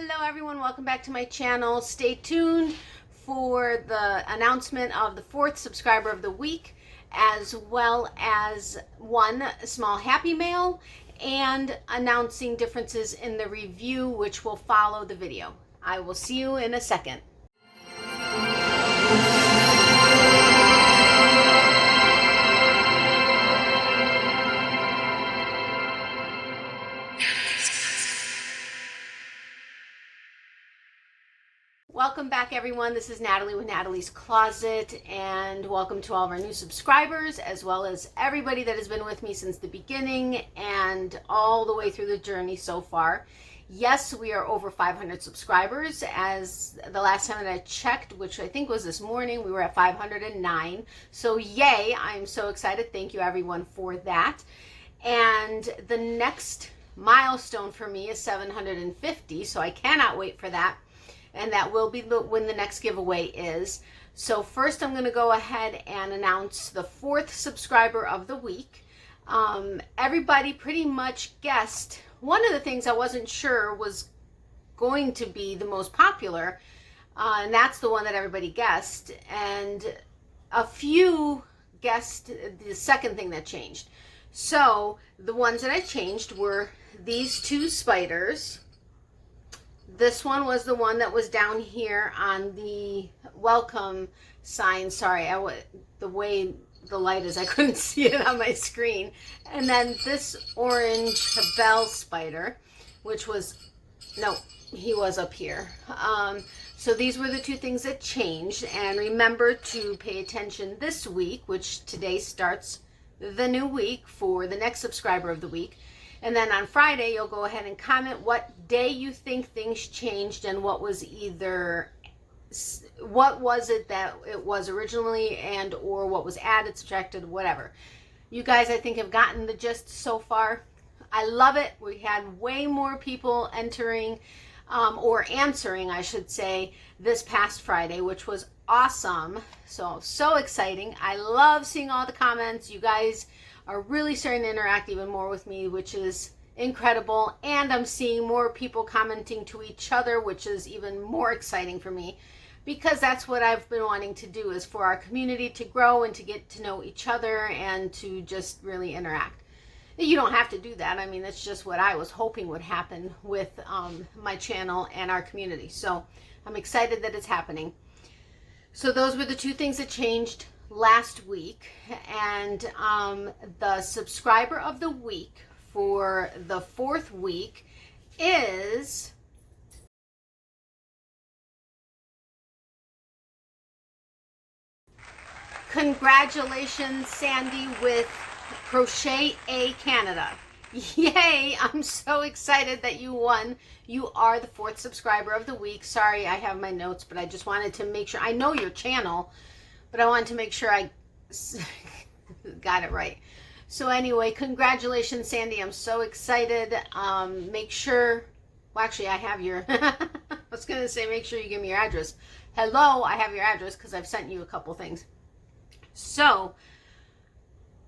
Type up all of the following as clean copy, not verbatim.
Hello everyone, welcome back to my channel. Stay tuned for the announcement of the 4th subscriber of the week, as well as one small happy mail and announcing differences in the review, which will follow the video. I will see you in a second. Welcome back everyone, this is Natalie with Natalie's Closet, and welcome to all of our new subscribers, as well as everybody that has been with me since the beginning and all the way through the journey so far. Yes, we are over 500 subscribers. As the last time that I checked, which I think was this morning, we were at 509. So yay, I'm so excited. Thank you everyone for that. And the next milestone for me is 750, so I cannot wait for that. And that will be when the next giveaway is. So first I'm going to go ahead and announce the 4th subscriber of the week. Everybody pretty much guessed. One of the things I wasn't sure was going to be the most popular, and that's the one that everybody guessed. And a few guessed the second thing that changed. So the ones that I changed were these two spiders. This one was the one that was down here on the welcome sign. Sorry, the way the light is, I couldn't see it on my screen. And then this orange bell spider, which was, no, he was up here. So these were the two things that changed. And remember to pay attention this week, which today starts the new week for the next subscriber of the week. And then on Friday, you'll go ahead and comment what day you think things changed and what was it that it was originally, and or what was added, subtracted, whatever. You guys, I think, have gotten the gist so far. I love it. We had way more people entering or answering, I should say, this past Friday, which was awesome. So exciting. I love seeing all the comments. You guys are really starting to interact even more with me, which is incredible. And I'm seeing more people commenting to each other, which is even more exciting for me, because that's what I've been wanting to do, is for our community to grow and to get to know each other and to just really interact. You don't have to do that. I mean, that's just what I was hoping would happen with my channel and our community. So I'm excited that it's happening. So those were the two things that changed last week. And the subscriber of the week for the 4th week is congratulations, Sandy with Crochet A Canada. Yay, I'm so excited that you won. You are the 4th subscriber of the week. Sorry, I have my notes, but I just wanted to make sure. I know your channel, but I wanted to make sure I got it right. So anyway, congratulations, Sandy. I'm so excited. Make sure, well, actually, I have your, I was going to say, make sure you give me your address. Hello, I have your address because I've sent you a couple things. So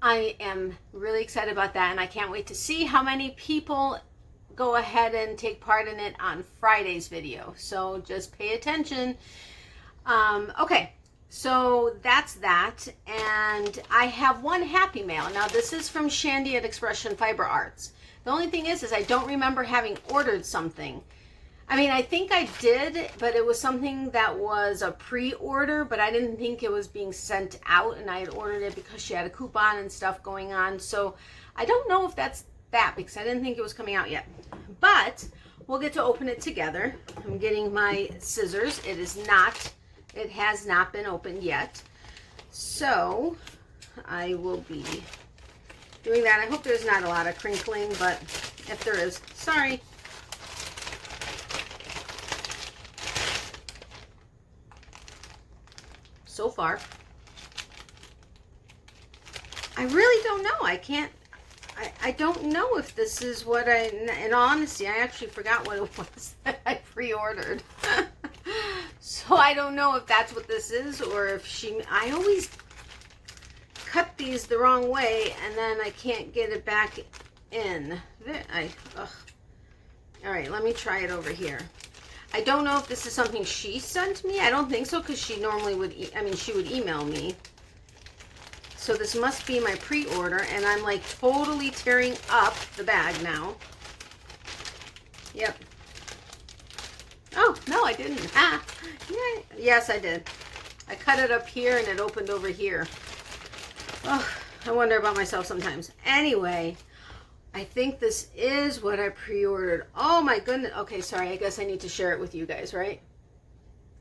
I am really excited about that, and I can't wait to see how many people go ahead and take part in it on Friday's video. So just pay attention. Okay. So that's that, and I have one happy mail. Now this is from Shandy at Expression Fiber Arts. The only thing is I don't remember having ordered something. I mean, I think I did, but it was something that was a pre-order, but I didn't think it was being sent out, and I had ordered it because she had a coupon and stuff going on. So I don't know if that's that, because I didn't think it was coming out yet. But we'll get to open it together. I'm getting my scissors. It has not been opened yet. So I will be doing that. I hope there's not a lot of crinkling, but if there is, sorry. So far, I really don't know. I don't know if this is what in all honesty, I actually forgot what it was that I pre-ordered. So I don't know if that's what this is, or if I always cut these the wrong way and then I can't get it back in. All right, let me try it over here. I don't know if this is something she sent me. I don't think so, because she normally would, she would email me. So this must be my pre-order, and I'm like totally tearing up the bag now. Yep. Oh, no, I didn't. Ah, yeah. Yes, I did. I cut it up here and it opened over here. Oh, I wonder about myself sometimes. Anyway, I think this is what I pre-ordered. Oh my goodness. Okay, sorry. I guess I need to share it with you guys, right?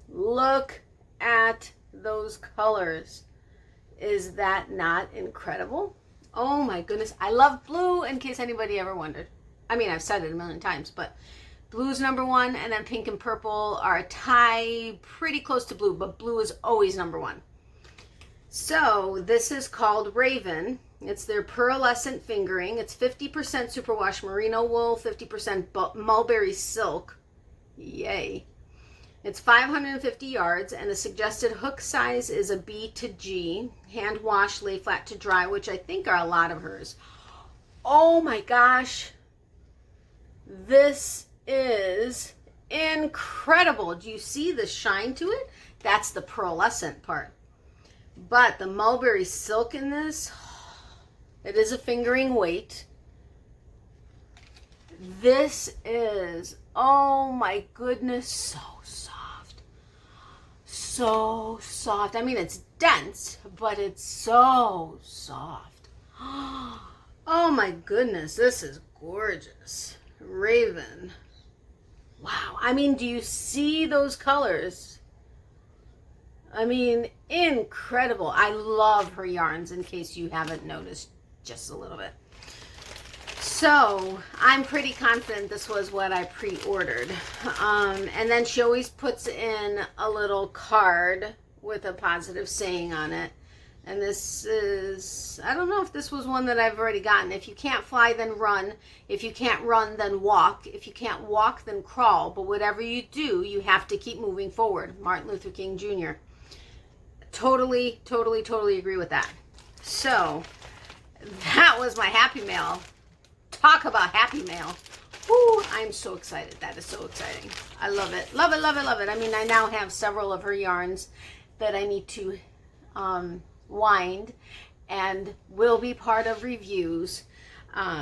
Look at those colors. Is that not incredible? Oh my goodness. I love blue, in case anybody ever wondered. I mean, I've said it a million times, but blue's number one, and then pink and purple are a tie, pretty close to blue, but blue is always number one. So this is called Raven. It's their pearlescent fingering. It's 50% superwash merino wool, 50% mulberry silk. Yay. It's 550 yards, and the suggested hook size is a B to G. Hand wash, lay flat to dry, which I think are a lot of hers. Oh my gosh. This is incredible. Do you see the shine to it? That's the pearlescent part. But the mulberry silk in this, it is a fingering weight. This is, oh my goodness, so soft. So soft. I mean, it's dense, but it's so soft. Oh my goodness, this is gorgeous. Raven. Wow. I mean, do you see those colors? I mean, incredible. I love her yarns, in case you haven't noticed just a little bit. So I'm pretty confident this was what I pre-ordered. And then she always puts in a little card with a positive saying on it. And this is, I don't know if this was one that I've already gotten. If you can't fly, then run. If you can't run, then walk. If you can't walk, then crawl. But whatever you do, you have to keep moving forward. Martin Luther King Jr. Totally, totally, totally agree with that. So that was my Happy Mail. Talk about Happy Mail. Woo, I'm so excited. That is so exciting. I love it. Love it, love it, love it. I mean, I now have several of her yarns that I need to wind and will be part of reviews.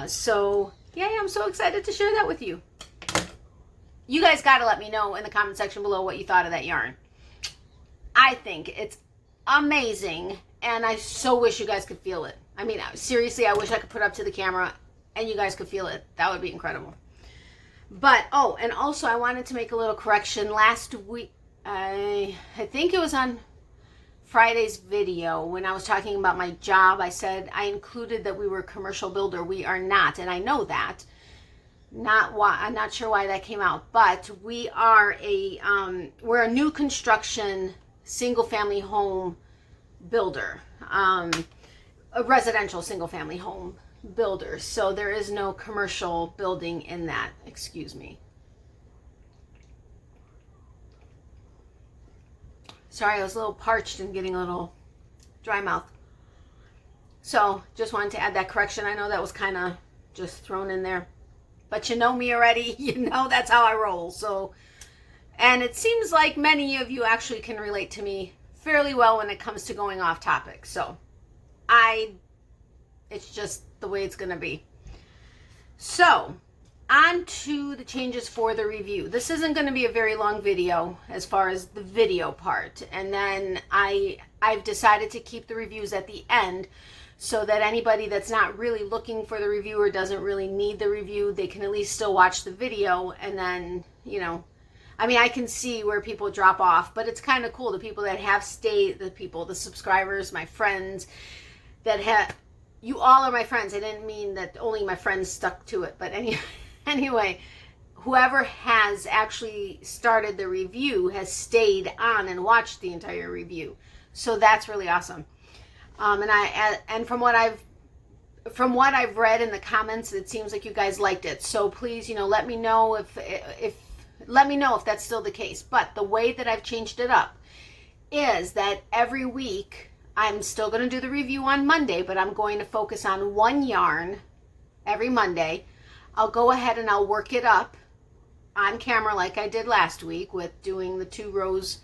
So yeah, I'm so excited to share that with you. You guys got to let me know in the comment section below what you thought of that yarn. I think it's amazing, and I so wish you guys could feel it. I mean, seriously, I wish I could put it up to the camera and you guys could feel it. That would be incredible. But, oh, and also I wanted to make a little correction. Last week, I think it was on Friday's video when I was talking about my job, I said I included that we were a commercial builder. We are not, and I know that. Not why, I'm not sure why that came out, but we are we're a new construction single family home builder, a residential single family home builder. So there is no commercial building in that. Excuse me. Sorry, I was a little parched and getting a little dry mouth. So just wanted to add that correction. I know that was kind of just thrown in there, but you know me already. You know that's how I roll. So, and it seems like many of you actually can relate to me fairly well when it comes to going off topic. So it's just the way it's going to be. So on to the changes for the review. This isn't going to be a very long video as far as the video part. And then I've decided to keep the reviews at the end so that anybody that's not really looking for the review or doesn't really need the review, they can at least still watch the video. And then, you know, I mean, I can see where people drop off, but it's kind of cool. The people that have stayed, the subscribers, my friends that have, you all are my friends. I didn't mean that only my friends stuck to it, but anyway, whoever has actually started the review has stayed on and watched the entire review. So that's really awesome. And from what I've read in the comments, it seems like you guys liked it. So please, you know, let me know if that's still the case. But the way that I've changed it up is that every week I'm still going to do the review on Monday, but I'm going to focus on one yarn every Monday. I'll go ahead and I'll work it up on camera like I did last week with doing the 2 rows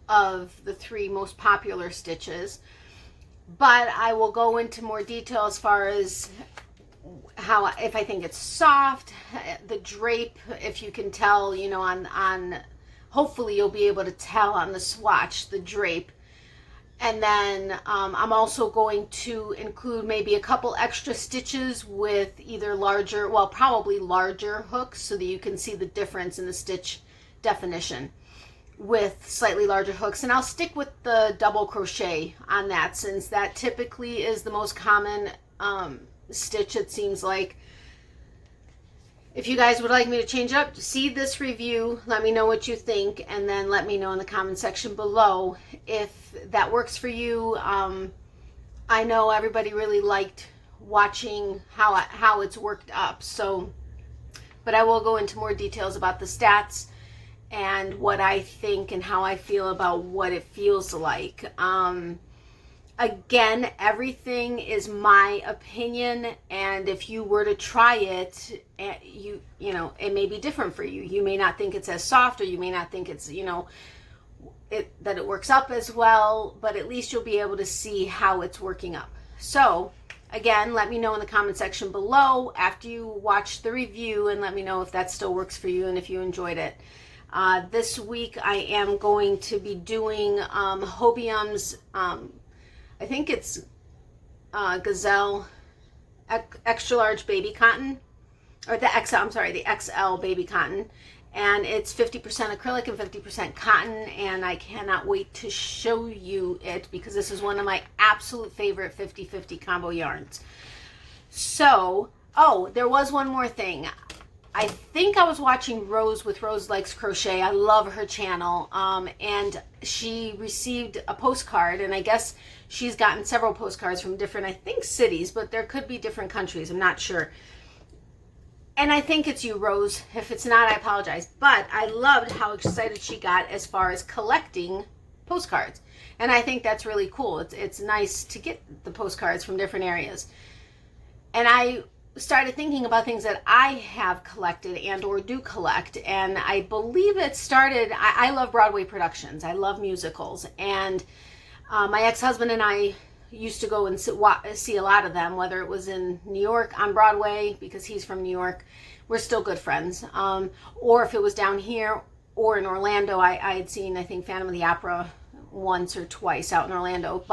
of the 3 most popular stitches. But I will go into more detail as far as how, if I think it's soft, the drape, if you can tell, you know, on hopefully you'll be able to tell on the swatch, the drape. And then I'm also going to include maybe a couple extra stitches with either larger, well, probably larger hooks so that you can see the difference in the stitch definition with slightly larger hooks. And I'll stick with the double crochet on that, since that typically is the most common stitch, it seems like. If you guys would like me to change up, see this review, let me know what you think, and then let me know in the comment section below if that works for you. I know everybody really liked watching how it's worked up, so, but I will go into more details about the stats and what I think and how I feel about what it feels like. Again, everything is my opinion, and if you were to try it, you know, it may be different for you. You may not think it's as soft, or you may not think it's, you know, that it works up as well, but at least you'll be able to see how it's working up. So again, let me know in the comment section below after you watch the review, and let me know if that still works for you and if you enjoyed it. This week I am going to be doing Hobium's I think it's Gazelle extra large baby cotton, or the XL, I'm sorry, the XL baby cotton, and it's 50% acrylic and 50% cotton, and I cannot wait to show you it because this is one of my absolute favorite 50-50 combo yarns. So, oh, there was one more thing. I think I was watching Rose with Rose Likes Crochet. I love her channel, and she received a postcard, and I guess she's gotten several postcards from different, I think, cities, but there could be different countries. I'm not sure. And I think it's you, Rose. If it's not, I apologize. But I loved how excited she got as far as collecting postcards, and I think that's really cool. It's nice to get the postcards from different areas. And I started thinking about things that I have collected and or do collect, and I believe it started, I love Broadway productions. I love musicals, and my ex-husband and I used to go and see a lot of them, whether it was in New York on Broadway, because he's from New York. We're still good friends. Or if it was down here or in Orlando, I had seen, I think, Phantom of the Opera once or twice out in Orlando.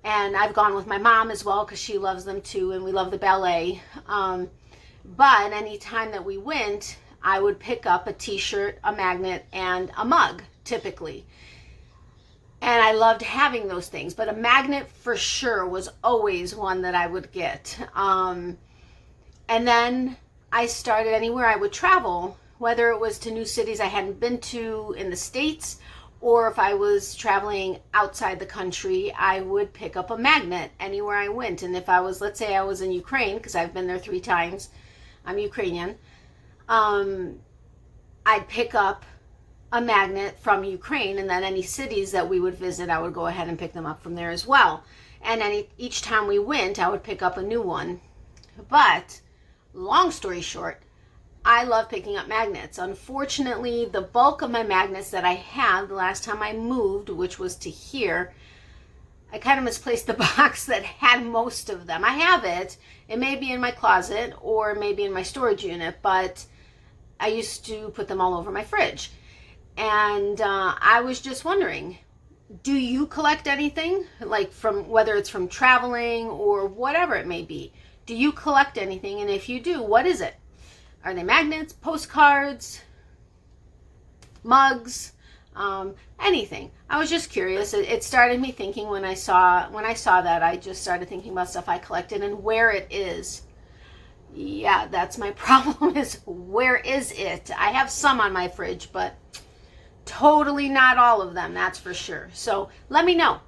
And I've gone with my mom as well because she loves them too, and we love the ballet. But any time that we went, I would pick up a t-shirt, a magnet, and a mug, typically. And I loved having those things, but a magnet for sure was always one that I would get. And then I started, anywhere I would travel, whether it was to new cities I hadn't been to in the States, or if I was traveling outside the country, I would pick up a magnet anywhere I went. And if I was, let's say I was in Ukraine, because I've been there 3 times, I'm Ukrainian, I'd pick up a magnet from Ukraine, and then any cities that we would visit, I would go ahead and pick them up from there as well. And each time we went, I would pick up a new one. But long story short, I love picking up magnets. Unfortunately, the bulk of my magnets that I had the last time I moved, which was to here, I kind of misplaced the box that had most of them. I have it. It may be in my closet or maybe in my storage unit, but I used to put them all over my fridge. And I was just wondering, do you collect anything? Like, from whether it's from traveling or whatever it may be. Do you collect anything? And if you do, what is it? Are they magnets, postcards, mugs, anything? I was just curious. It started me thinking when I saw that. I just started thinking about stuff I collected and where it is. Yeah, that's my problem, is where is it? I have some on my fridge, but totally not all of them, that's for sure. So let me know.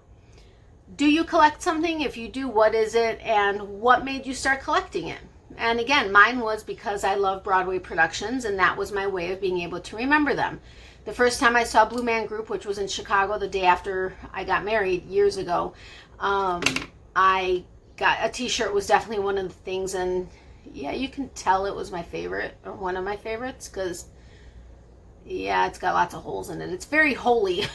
Do you collect something? If you do, what is it, and what made you start collecting it? And again, mine was because I love Broadway productions, and that was my way of being able to remember them. The first time I saw Blue Man Group, which was in Chicago the day after I got married years ago, I got a t-shirt, was definitely one of the things, and yeah, you can tell it was my favorite, or one of my favorites, because Yeah, it's got lots of holes in it. It's very holy.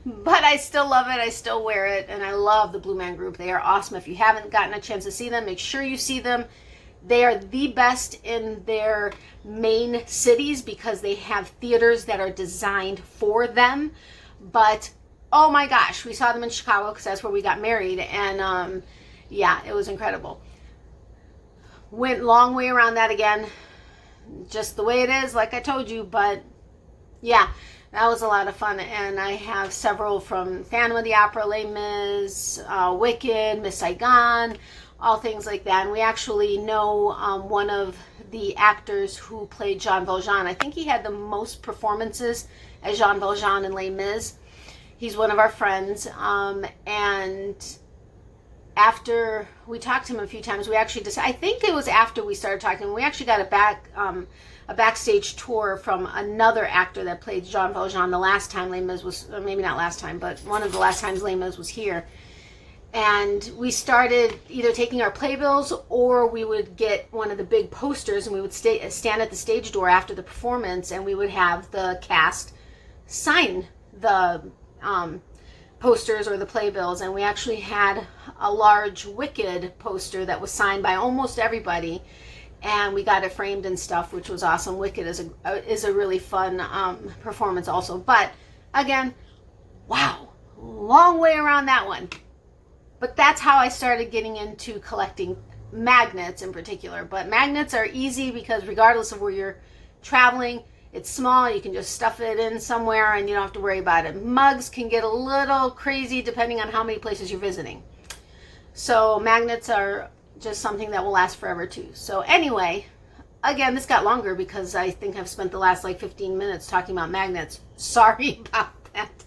But I still love it. I still wear it. And I love the Blue Man Group. They are awesome. If you haven't gotten a chance to see them, make sure you see them. They are the best in their main cities because they have theaters that are designed for them. But oh my gosh, we saw them in Chicago because that's where we got married. And yeah, it was incredible. Went long way around that again. Just the way it is, like I told you. But yeah, that was a lot of fun. And I have several from Phantom of the Opera, Les Mis, Wicked, Miss Saigon, all things like that. And we actually know one of the actors who played Jean Valjean. I think he had the most performances as Jean Valjean in Les Mis. He's one of our friends. And after we talked to him a few times, we actually decided, I think it was after we started talking, we actually got a backstage tour from another actor that played Jean Valjean the last time Les Mis was, or maybe not last time, but one of the last times Les Mis was here. And we started either taking our playbills or we would get one of the big posters and we would stand at the stage door after the performance and we would have the cast sign the posters or the playbills. And we actually had a large Wicked poster that was signed by almost everybody, and we got it framed and stuff, which was awesome. Wicked is a really fun performance also. But again, wow, long way around that one. But that's how I started getting into collecting magnets in particular. But magnets are easy because regardless of where you're traveling, it's small, you can just stuff it in somewhere and you don't have to worry about it. Mugs can get a little crazy depending on how many places you're visiting. So magnets are just something that will last forever too. So anyway, again, this got longer because I think I've spent the last like 15 minutes talking about magnets. Sorry about that.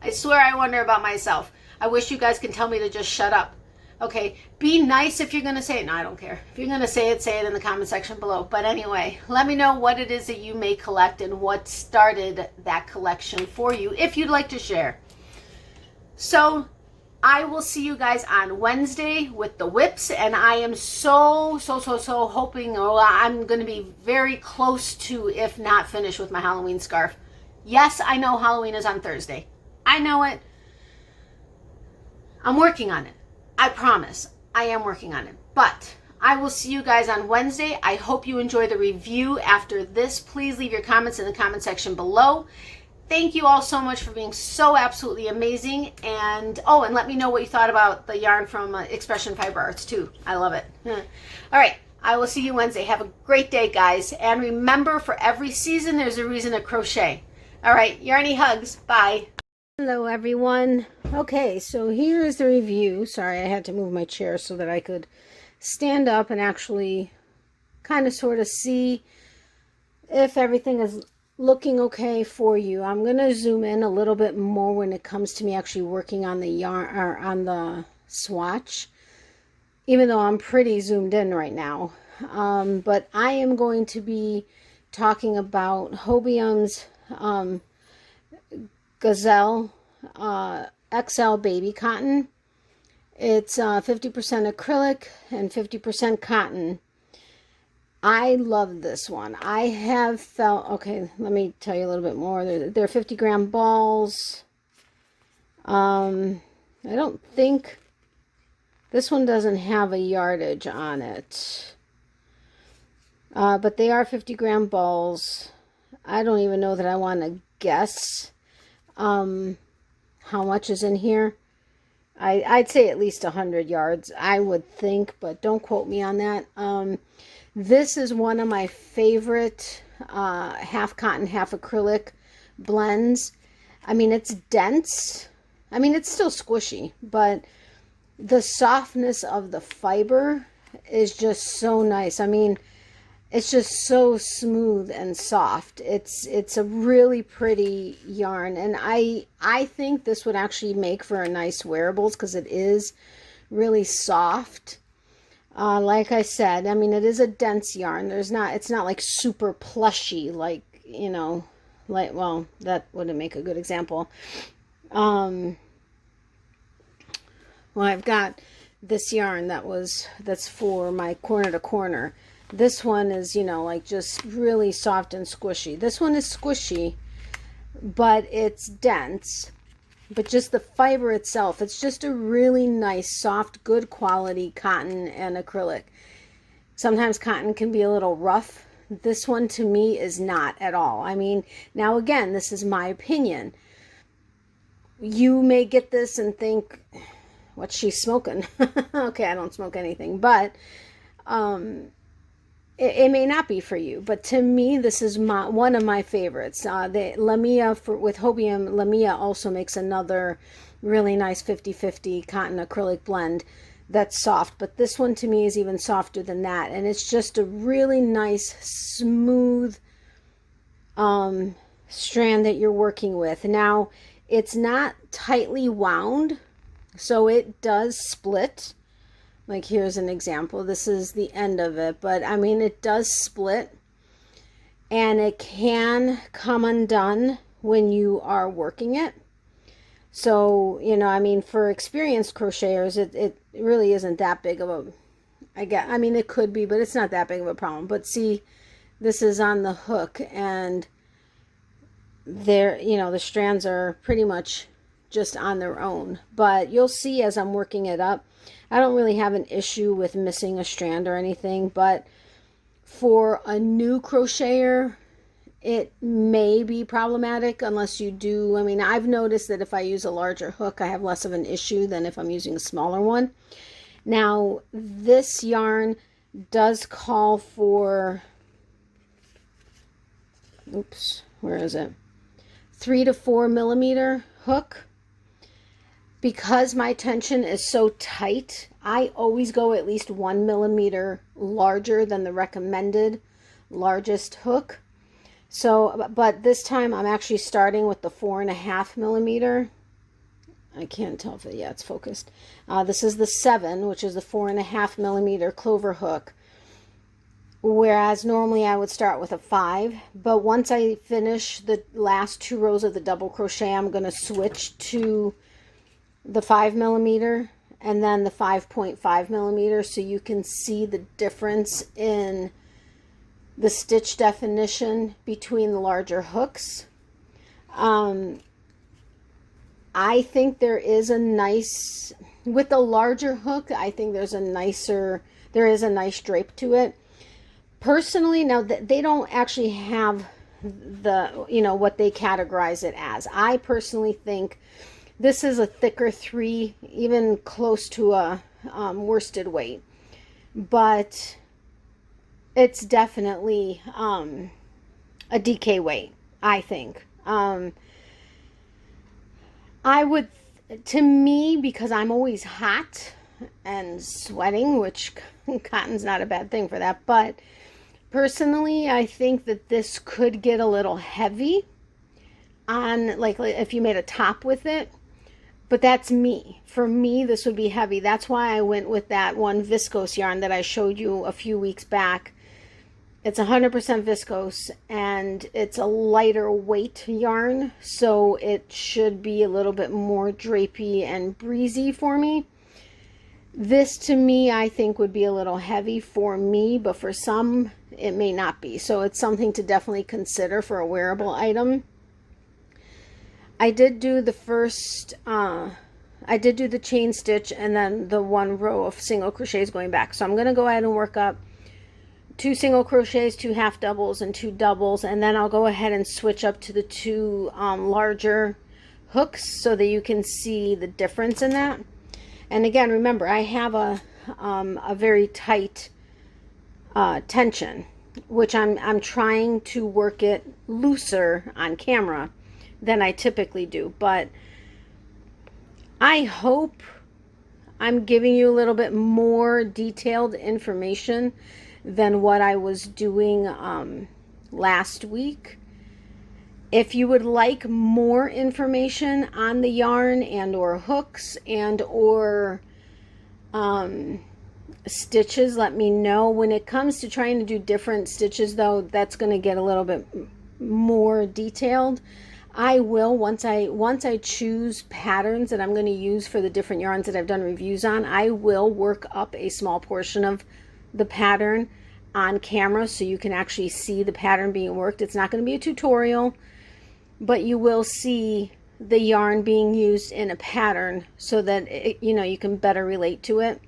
I swear I wonder about myself. I wish you guys can tell me to just shut up. Okay, be nice if you're going to say it. No, I don't care. If you're going to say it in the comment section below. But anyway, let me know what it is that you may collect and what started that collection for you if you'd like to share. So I will see you guys on Wednesday with the whips. And I am so hoping, or I'm going to be very close to, if not finished with my Halloween scarf. Yes, I know Halloween is on Thursday. I know it. I'm working on it. I promise. I am working on it. But I will see you guys on Wednesday. I hope you enjoy the review after this. Please leave your comments in the comment section below. Thank you all so much for being so absolutely amazing. And and let me know what you thought about the yarn from Expression Fiber Arts too. I love it. All right. I will see you Wednesday. Have a great day, guys. And remember, for every season, there's a reason to crochet. All right. Yarny hugs. Bye. Hello, everyone. Okay, so here is the review. Sorry, I had to move my chair so that I could stand up and actually kind of sort of see if everything is looking okay for you. I'm going to zoom in a little bit more when it comes to me actually working on the yarn or on the swatch, even though I'm pretty zoomed in right now. But I am going to be talking about Hobium's Gazelle XL baby cotton. It's 50% acrylic and 50% cotton. I love this one. I have felt, okay, let me tell you a little bit more. They're 50 gram balls. I don't think, this one doesn't have a yardage on it. But they are 50 gram balls. I don't even know that I want to guess how much is in here. I'd say at least 100 yards, I would think, but don't quote me on that. This is one of my favorite half cotton, half acrylic blends. I mean, it's dense. I mean, it's still squishy, but the softness of the fiber is just so nice. I mean, it's just so smooth and soft. It's a really pretty yarn, and I think this would actually make for a nice wearables because it is really soft. Like I said, I mean, it is a dense yarn. It's not like super plushy, like, you know, like, well, that wouldn't make a good example. Well, I've got this yarn that's for my corner to corner. This one is, you know, like just really soft and squishy. This one is squishy, but it's dense. But just the fiber itself, it's just a really nice, soft, good quality cotton and acrylic. Sometimes cotton can be a little rough. This one to me is not at all. I mean, now again, this is my opinion. You may get this and think, what's she smoking? Okay, I don't smoke anything, but it may not be for you. But to me, this is one of my favorites. The Lamia with Hobium, Lamia also makes another really nice 50-50 cotton acrylic blend that's soft. But this one to me is even softer than that. And it's just a really nice, smooth strand that you're working with. Now, it's not tightly wound, so it does split. Like here's an example. This is the end of it, but I mean it does split, and it can come undone when you are working it. So, you know, I mean, for experienced crocheters, it really isn't that big of a, I mean, it could be, but it's not that big of a problem. But see, this is on the hook, and there, you know, the strands are pretty much just on their own. But you'll see as I'm working it up, I don't really have an issue with missing a strand or anything. But for a new crocheter, it may be problematic unless you do. I mean, I've noticed that if I use a larger hook, I have less of an issue than if I'm using a smaller one. Now, this yarn does call for, oops, where is it? 3 to 4 millimeter hook. Because my tension is so tight, I always go at least 1 millimeter larger than the recommended largest hook. So, but this time I'm actually starting with the 4.5 millimeter. I can't tell if it's focused. This is the 7, which is the 4.5 millimeter clover hook. Whereas normally I would start with a 5, but once I finish the last 2 rows of the double crochet, I'm going to switch to the 5 millimeter and then the 5.5 millimeter, so you can see the difference in the stitch definition between the larger hooks. I think there is a nice, with the larger hook, I think there is a nice drape to it. Personally, now they don't actually have the, you know, what they categorize it as. I personally think this is a thicker 3, even close to a worsted weight, but it's definitely a DK weight, I think. I would, to me, because I'm always hot and sweating, which cotton's not a bad thing for that, but personally, I think that this could get a little heavy on, like if you made a top with it. But that's me. For me, this would be heavy. That's why I went with that one viscose yarn that I showed you a few weeks back. It's 100% viscose, and it's a lighter weight yarn, so it should be a little bit more drapey and breezy for me. This, to me, I think would be a little heavy for me, but for some, it may not be. So it's something to definitely consider for a wearable item. I did do the first, I did do the chain stitch and then the 1 row of single crochets going back. So I'm going to go ahead and work up 2 single crochets, 2 half doubles, and 2 doubles, and then I'll go ahead and switch up to the 2 larger hooks so that you can see the difference in that. And again, remember, I have a very tight tension, which I'm trying to work it looser on camera than I typically do, but I hope I'm giving you a little bit more detailed information than what I was doing last week. If you would like more information on the yarn and or hooks and or stitches, let me know. When it comes to trying to do different stitches, though, that's going to get a little bit more detailed. I will, once I choose patterns that I'm going to use for the different yarns that I've done reviews on, I will work up a small portion of the pattern on camera so you can actually see the pattern being worked. It's not going to be a tutorial, but you will see the yarn being used in a pattern so that it, you know, you can better relate to it.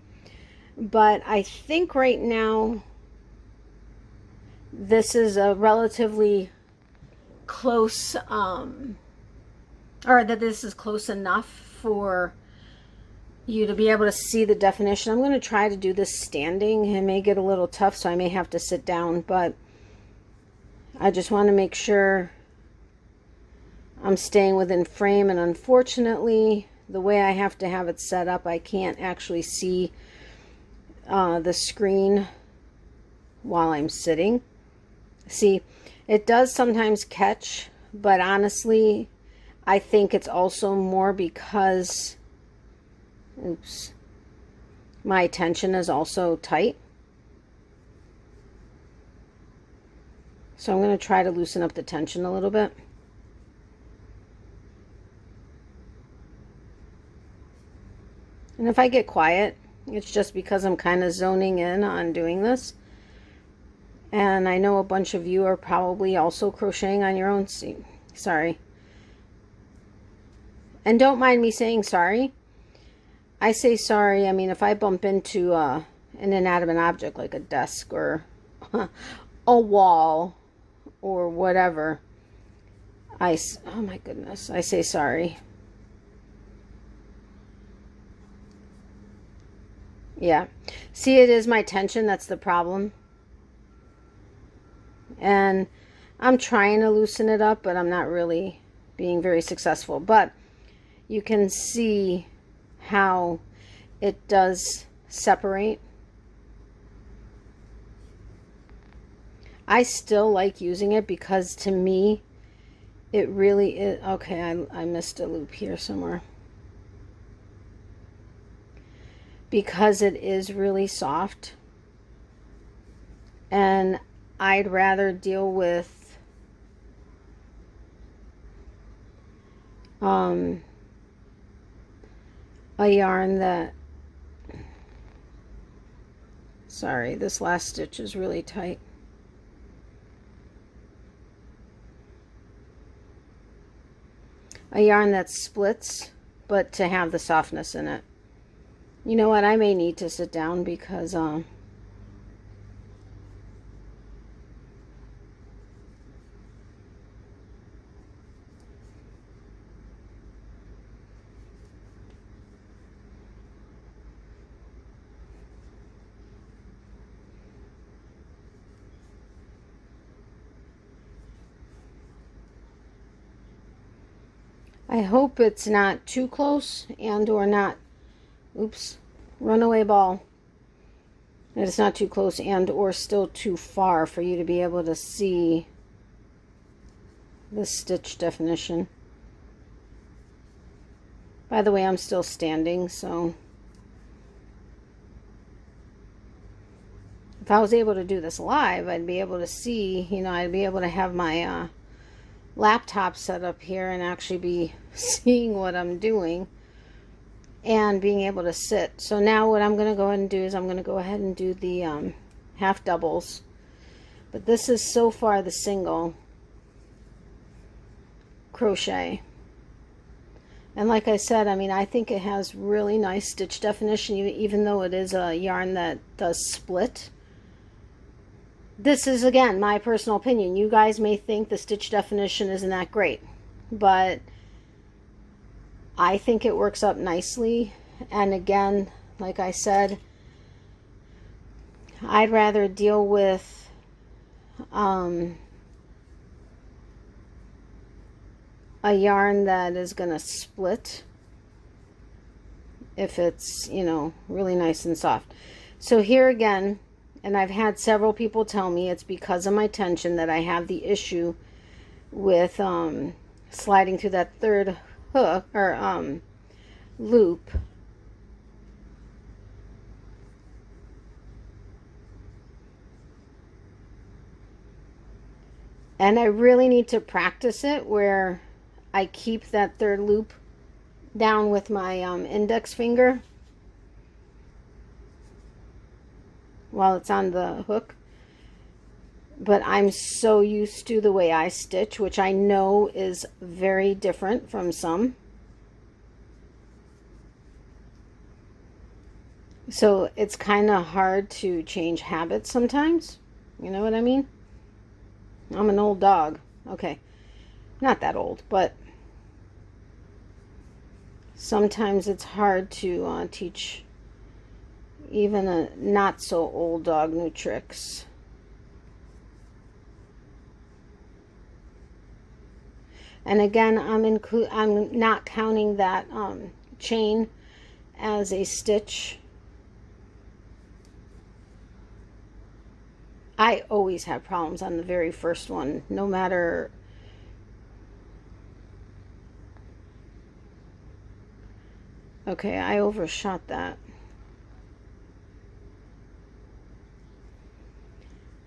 But I think right now this is a relatively close or that this is close enough for you to be able to see the definition. I'm going to try to do this standing. It may get a little tough, so I may have to sit down, but I just want to make sure I'm staying within frame, and unfortunately the way I have to have it set up, I can't actually see the screen while I'm sitting. See, it does sometimes catch, but honestly I think it's also more because, oops, my tension is also tight. So I'm going to try to loosen up the tension a little bit. And if I get quiet, it's just because I'm kind of zoning in on doing this. And I know a bunch of you are probably also crocheting on your own. Sorry. And don't mind me saying sorry. I say sorry, I mean, if I bump into an inanimate object like a desk or a wall or whatever, oh my goodness, I say sorry. Yeah. See, it is my tension that's the problem. And I'm trying to loosen it up, but I'm not really being very successful. But you can see how it does separate. I still like using it because to me, it really is. Okay, I missed a loop here somewhere. Because it is really soft, and I'd rather deal with a yarn that, sorry, this last stitch is really tight. A yarn that splits, but to have the softness in it. You know what, I may need to sit down because I hope it's not too close and or not, oops, runaway ball. And it's not too close and or still too far for you to be able to see the stitch definition. By the way, I'm still standing, so if I was able to do this live, I'd be able to see, you know, I'd be able to have my laptop set up here and actually be seeing what I'm doing and being able to sit. So now what I'm going to go ahead and do is I'm going to go ahead and do the half doubles. But this is so far the single crochet. And like I said, I mean, I think it has really nice stitch definition, even though it is a yarn that does split. This is, again, my personal opinion. You guys may think the stitch definition isn't that great, but I think it works up nicely. And again, like I said, I'd rather deal with a yarn that is going to split if it's, you know, really nice and soft. So here again, and I've had several people tell me it's because of my tension that I have the issue with sliding through that third hook or loop. And I really need to practice it where I keep that third loop down with my index finger while it's on the hook, but I'm so used to the way I stitch, which I know is very different from some. So it's kind of hard to change habits sometimes. You know what I mean? I'm an old dog. Okay. Not that old, but sometimes it's hard to teach even a not so old dog new tricks. And again, I'm not counting that chain as a stitch. I always have problems on the very first one, no matter. Okay, I overshot that.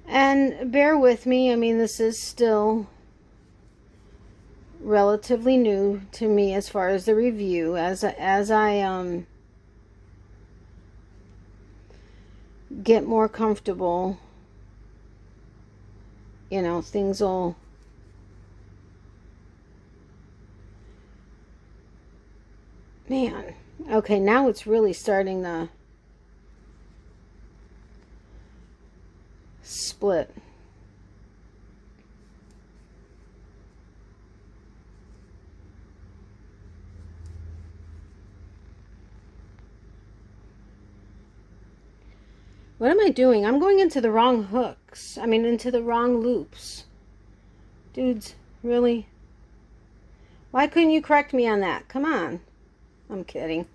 And bear with me, I mean, this is still relatively new to me as far as the review. As I get more comfortable, you know, things will man. Okay, now it's really starting to split. What am I doing? I'm going into the wrong hooks. I mean, into the wrong loops. Dudes, really? Why couldn't you correct me on that? Come on. I'm kidding.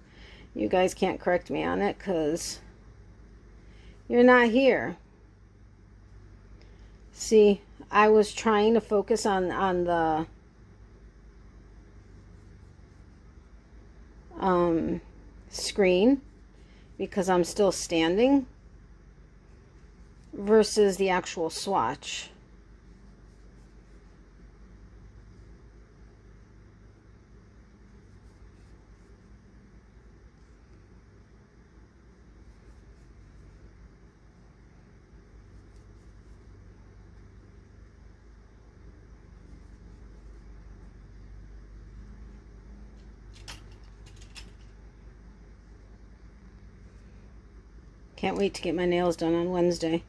You guys can't correct me on it because you're not here. See, I was trying to focus on the screen because I'm still standing versus the actual swatch. Can't wait to get my nails done on Wednesday.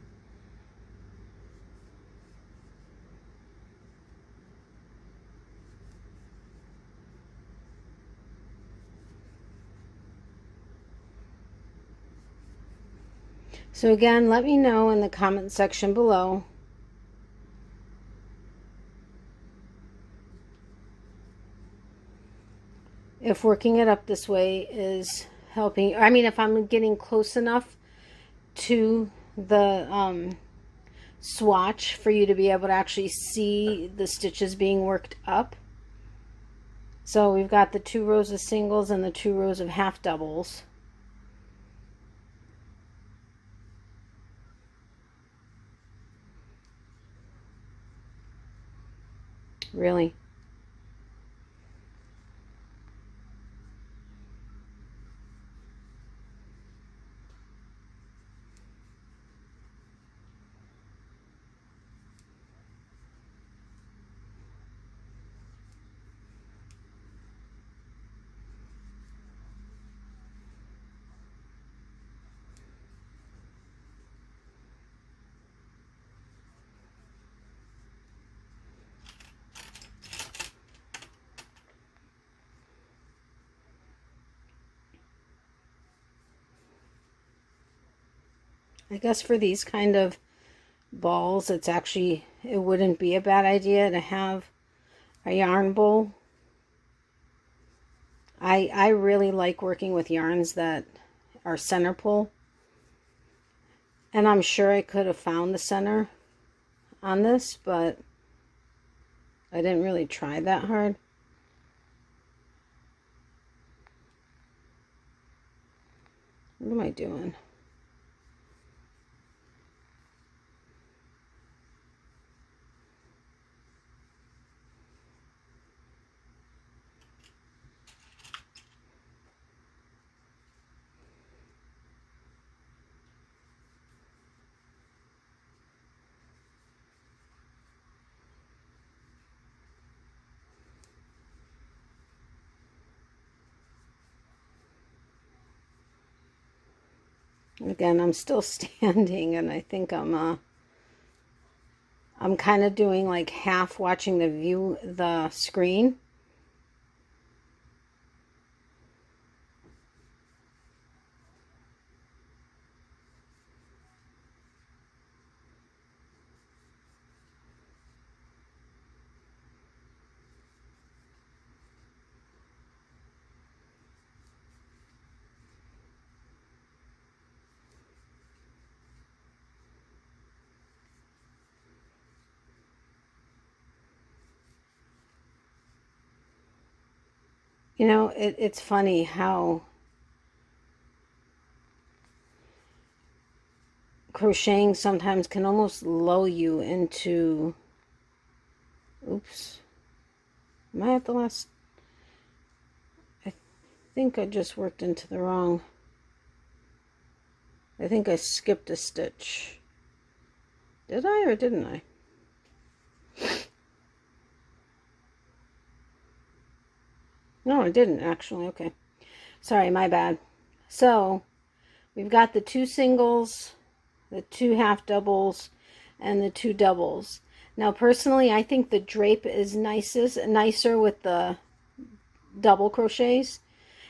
So again, let me know in the comment section below if working it up this way is helping. I mean, if I'm getting close enough to the swatch for you to be able to actually see the stitches being worked up. So we've got the 2 rows of singles and the 2 rows of half doubles. Really? I guess for these kind of balls, it wouldn't be a bad idea to have a yarn bowl. I really like working with yarns that are center pull. And I'm sure I could have found the center on this, but I didn't really try that hard. What am I doing? Again, I'm still standing, and I think I'm kind of doing like half watching the screen. You know, it's funny how crocheting sometimes can almost lull you into, oops, am I at the last? I think I just worked into the wrong, I think I skipped a stitch. Did I or didn't I? No, I didn't actually. Okay. Sorry, my bad. So we've got the 2 singles, the 2 half doubles, and the 2 doubles. Now, personally, I think the drape is nicer with the double crochets.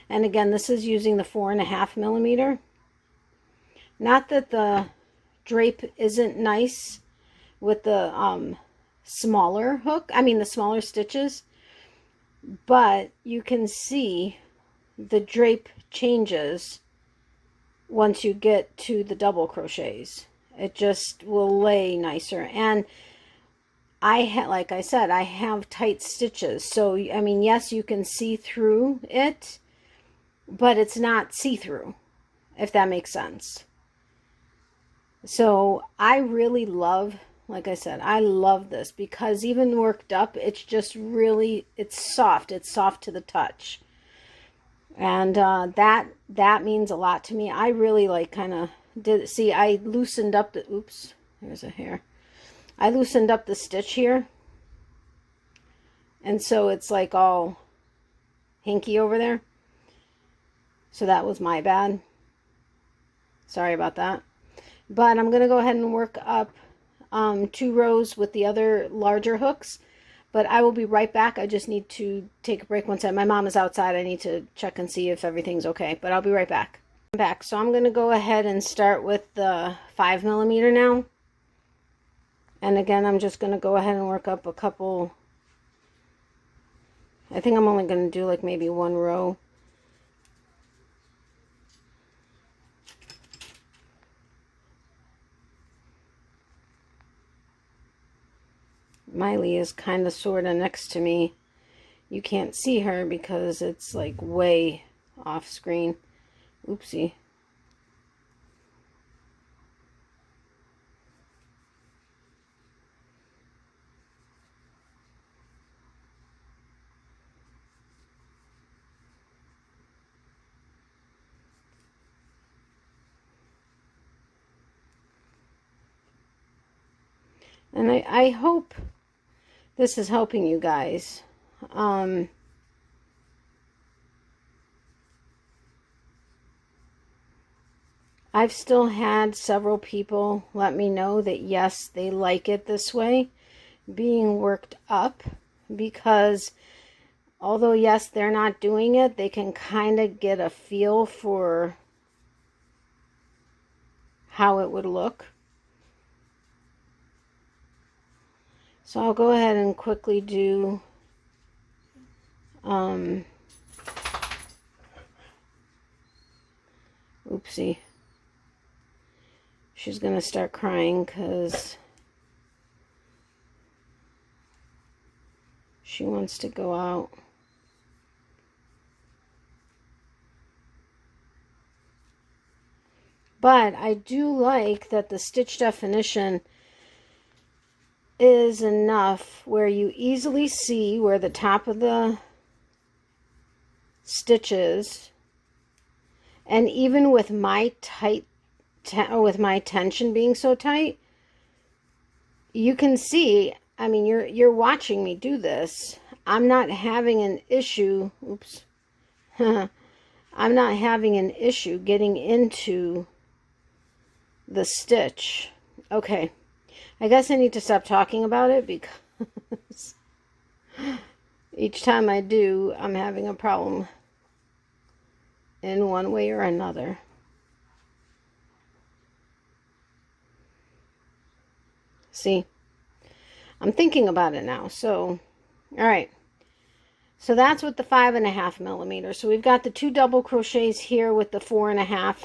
And again, this is using the 4.5 millimeter. Not that the drape isn't nice with the smaller hook, the smaller stitches, but you can see the drape changes once you get to the double crochets. It just will lay nicer. And like I said, I have tight stitches, so yes, you can see through it, but it's not see-through, if that makes sense. So I really love, like I said, I love this because even worked up, it's just really, it's soft to the touch. And that means a lot to me. I really I loosened up the, oops, there's a hair. I loosened up the stitch here. And so it's like all hinky over there. So that was my bad. Sorry about that. But I'm going to go ahead and work up 2 rows with the other larger hooks. But I will be right back. I just need to take a break one second. My mom is outside. I need to check and see if everything's okay. But I'll be right back. I'm back. So I'm going to go ahead and start with the 5 millimeter now. And again, I'm just going to go ahead and work up a couple. I think I'm only going to do like maybe 1 row. Miley is kind of sort of next to me. You can't see her because it's like way off screen. Oopsie. And I hope this is helping you guys. I've still had several people let me know that yes, they like it this way, being worked up, because although yes, they're not doing it, they can kind of get a feel for how it would look. So I'll go ahead and quickly do oopsie. She's gonna start crying because she wants to go out. But I do like that the stitch definition is enough where you easily see where the top of the stitch is. And even with my with my tension being so tight, you can see, you're watching me do this. I'm not having an issue. Oops. I'm not having an issue getting into the stitch. Okay, I guess I need to stop talking about it because each time I do, I'm having a problem in one way or another. See, I'm thinking about it now. So, all right. So that's with the 5.5 millimeter. So we've got the 2 double crochets here with the 4.5.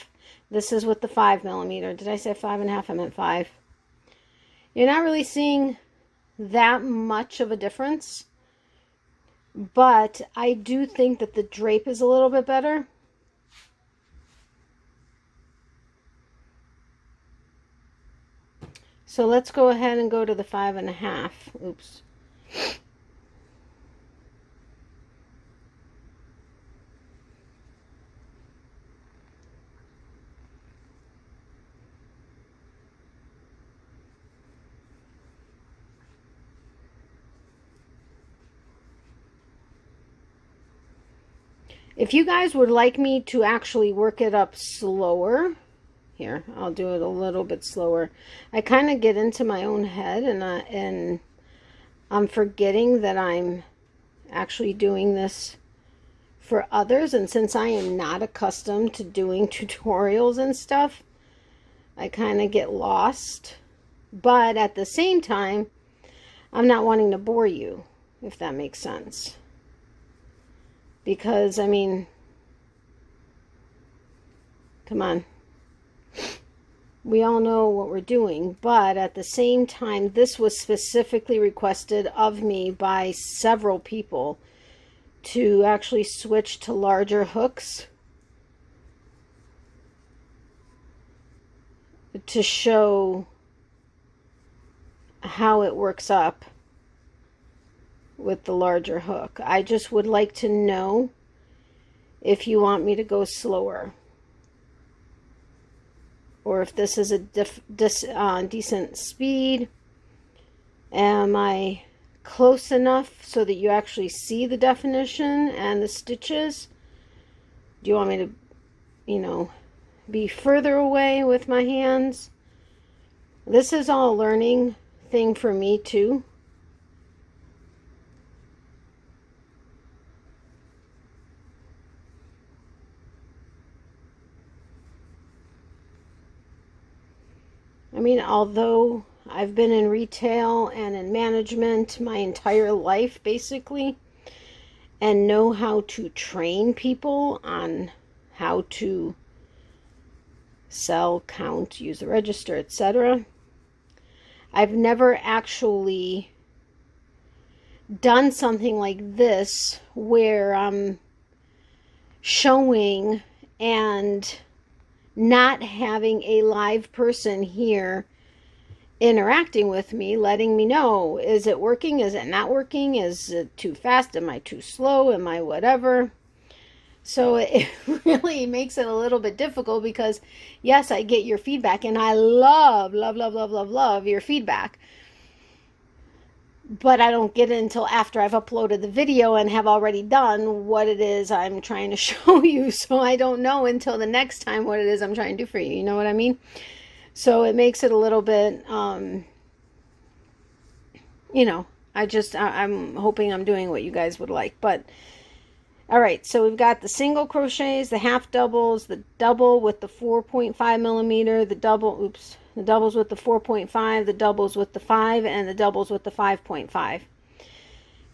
This is with the 5 millimeter. Did I say 5.5? I meant 5. You're not really seeing that much of a difference, but I do think that the drape is a little bit better. So let's go ahead and go to the 5.5. Oops. If you guys would like me to actually work it up slower, here, I'll do it a little bit slower. I kind of get into my own head, and I'm forgetting that I'm actually doing this for others. And since I am not accustomed to doing tutorials and stuff, I kind of get lost. But at the same time, I'm not wanting to bore you, if that makes sense. Because, I mean, come on. We all know what we're doing, but at the same time, this was specifically requested of me by several people to actually switch to larger hooks to show how it works up with the larger hook. I just would like to know if you want me to go slower, or if this is a decent speed. Am I close enough so that you actually see the definition and the stitches? Do you want me to, you know, be further away with my hands? This is all a learning thing for me too. I mean, although I've been in retail and in management my entire life, basically, and know how to train people on how to sell, count, use the register, etc., I've never actually done something like this where I'm showing and not having a live person here interacting with me, letting me know, is it working, is it not working, is it too fast, am I too slow, am I whatever. So it really makes it a little bit difficult because, yes, I get your feedback, and I love your feedback, but I don't get it until after I've uploaded the video and have already done what it is I'm trying to show you. So I don't know until the next time what it is I'm trying to do for you. You know what I mean? So it makes it a little bit, you know, I'm hoping I'm doing what you guys would like. But, all right, so we've got the single crochets, the half doubles, the double with the 4.5 millimeter, the doubles with the 4.5, the doubles with the 5, and the doubles with the 5.5.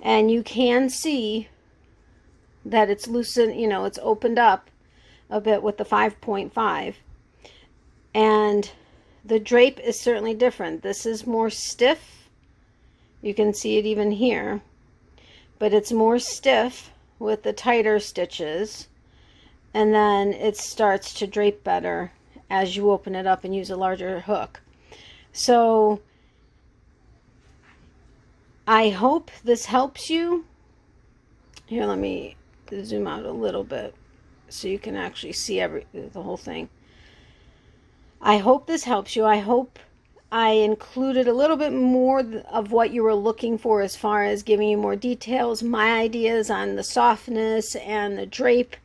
And you can see that it's loosened, you know, it's opened up a bit with the 5.5. And the drape is certainly different. This is more stiff. You can see it even here. But it's more stiff with the tighter stitches. And then it starts to drape better as you open it up and use a larger hook. So I hope this helps you. Here, let me zoom out a little bit so you can actually see the whole thing. I hope this helps you. I hope I included a little bit more of what you were looking for as far as giving you more details, my ideas on the softness and the drape.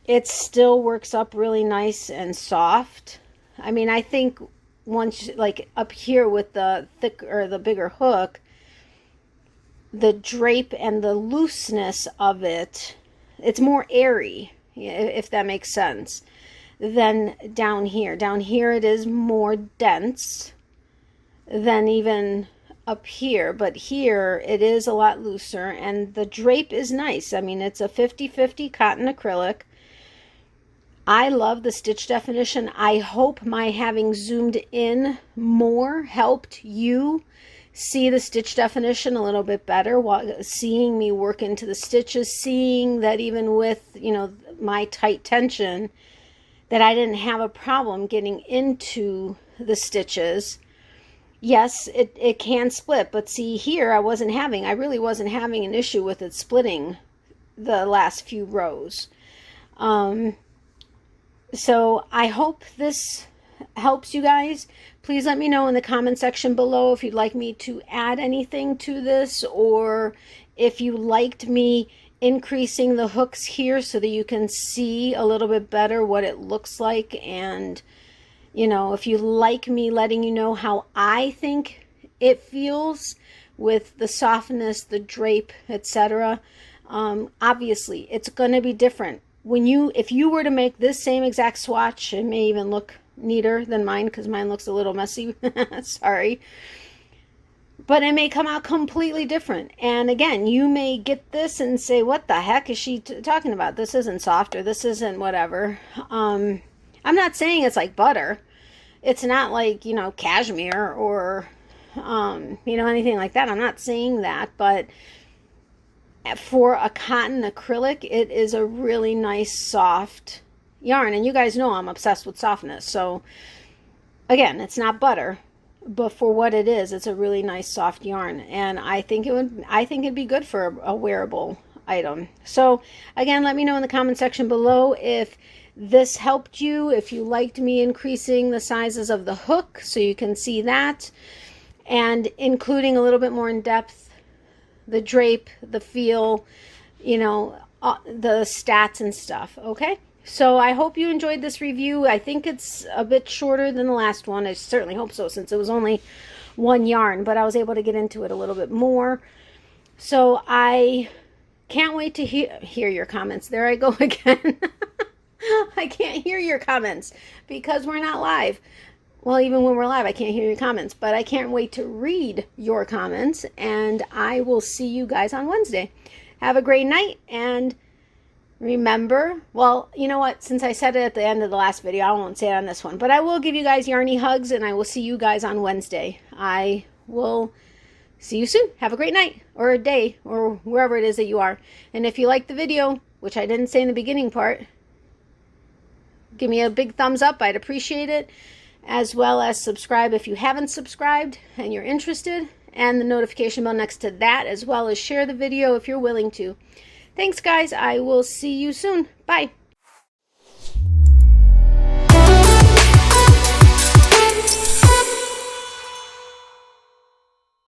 It still works up really nice and soft. I mean, I think once, like up here with the thick or the bigger hook, the drape and the looseness of it, it's more airy, if that makes sense, than down here. Down here it is more dense than even up here, but here it is a lot looser, and the drape is nice. I mean, it's a 50-50 cotton acrylic. I love the stitch definition. I hope my having zoomed in more helped you see the stitch definition a little bit better, while seeing me work into the stitches, seeing that even with, you know, my tight tension, that I didn't have a problem getting into the stitches. Yes, it can split, but see here I really wasn't having an issue with it splitting the last few rows. So I hope this helps you guys. Please let me know in the comment section below if you'd like me to add anything to this, or if you liked me increasing the hooks here so that you can see a little bit better what it looks like. And you know, if you like me letting you know how I think it feels with the softness, the drape, etc. Obviously it's going to be different. If you were to make this same exact swatch, it may even look neater than mine, because mine looks a little messy. Sorry. But it may come out completely different. And again, you may get this and say, what the heck is she talking about? This isn't soft, or this isn't whatever. I'm not saying it's like butter. It's not like, you know, cashmere or, you know, anything like that. I'm not saying that. But for a cotton acrylic, it is a really nice soft yarn. And you guys know I'm obsessed with softness. So again, it's not butter, but for what it is, it's a really nice soft yarn. And I think it'd be good for a wearable item. So again, let me know in the comment section below if this helped you, if you liked me increasing the sizes of the hook so you can see that, and including a little bit more in depth the drape, the feel, you know, the stats and stuff. Okay, so I hope you enjoyed this review. I think it's a bit shorter than the last one. I certainly hope so, since it was only one yarn, but I was able to get into it a little bit more. So I can't wait to hear your comments. There I go again. I can't hear your comments because we're not live. Well, even when we're live, I can't hear your comments, but I can't wait to read your comments, and I will see you guys on Wednesday. Have a great night, and remember, well, you know what? Since I said it at the end of the last video, I won't say it on this one, but I will give you guys yarny hugs, and I will see you guys on Wednesday. I will see you soon. Have a great night, or a day, or wherever it is that you are. And if you like the video, which I didn't say in the beginning part, give me a big thumbs up. I'd appreciate it, as well as subscribe if you haven't subscribed and you're interested, and the notification bell next to that, as well as share the video if you're willing to. Thanks, guys. I will see you soon. Bye.